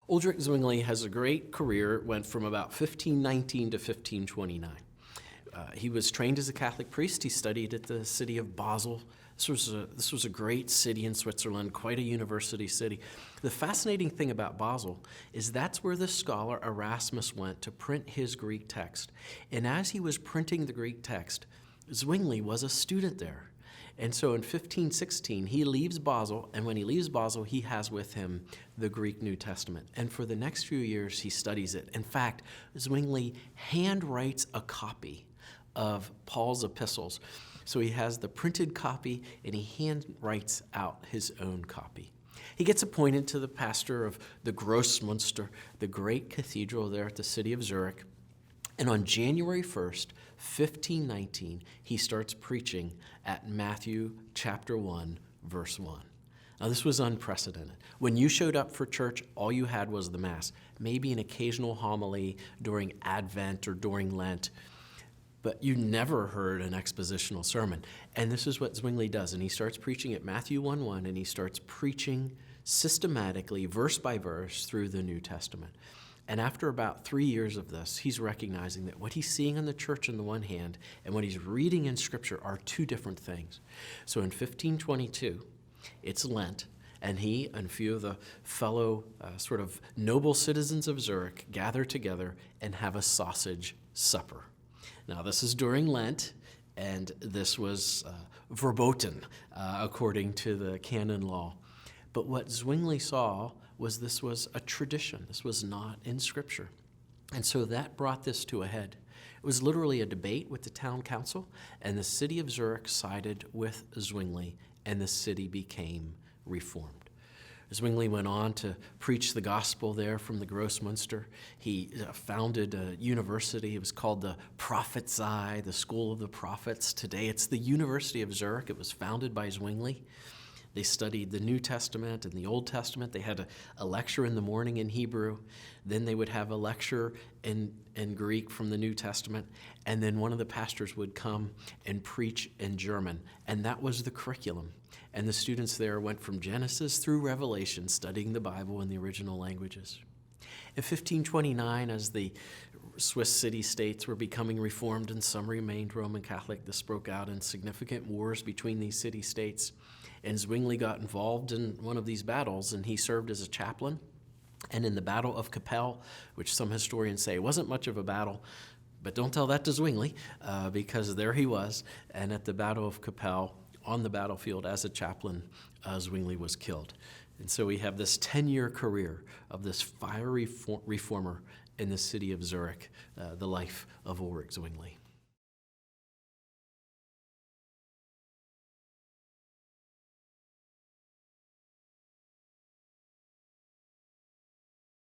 Ulrich Zwingli has a great career. It went from about 1519 to 1529. He was trained as a Catholic priest. He studied at the city of Basel. This was a great city in Switzerland, quite a university city. The fascinating thing about Basel is that's where the scholar Erasmus went to print his Greek text. And as he was printing the Greek text, Zwingli was a student there. And so in 1516, he leaves Basel, and when he leaves Basel, he has with him the Greek New Testament. And for the next few years, he studies it. In fact, Zwingli handwrites a copy of Paul's epistles. So he has the printed copy, and he handwrites out his own copy. He gets appointed to the pastor of the Grossmünster, the great cathedral there at the city of Zurich. And on January 1st, 1519, he starts preaching at Matthew chapter 1, verse 1. Now, this was unprecedented. When you showed up for church, all you had was the Mass, maybe an occasional homily during Advent or during Lent, but you never heard an expositional sermon. And this is what Zwingli does. And he starts preaching at Matthew 1:1, and he starts preaching systematically, verse by verse, through the New Testament. And after about 3 years of this, he's recognizing that what he's seeing in the church on the one hand and what he's reading in Scripture are two different things. So in 1522, it's Lent, and he and a few of the fellow sort of noble citizens of Zurich gather together and have a sausage supper. Now, this is during Lent, and this was verboten according to the canon law. But what Zwingli saw was this was a tradition. This was not in Scripture. And so that brought this to a head. It was literally a debate with the town council, and the city of Zurich sided with Zwingli, and the city became reformed. Zwingli went on to preach the gospel there from the Grossmünster. He founded a university. It was called the Prophetsei, the School of the Prophets. Today it's the University of Zurich. It was founded by Zwingli. They studied the New Testament and the Old Testament. They had a lecture in the morning in Hebrew. Then they would have a lecture in Greek from the New Testament. And then one of the pastors would come and preach in German. And that was the curriculum. And the students there went from Genesis through Revelation, studying the Bible in the original languages. In 1529, as the Swiss city-states were becoming reformed and some remained Roman Catholic, this broke out in significant wars between these city-states. And Zwingli got involved in one of these battles, and he served as a chaplain. And in the Battle of Kappel, which some historians say wasn't much of a battle, but don't tell that to Zwingli, because there he was. And at the Battle of Kappel, on the battlefield as a chaplain, Zwingli was killed. And so we have this 10-year career of this fiery reformer in the city of Zurich, the life of Ulrich Zwingli.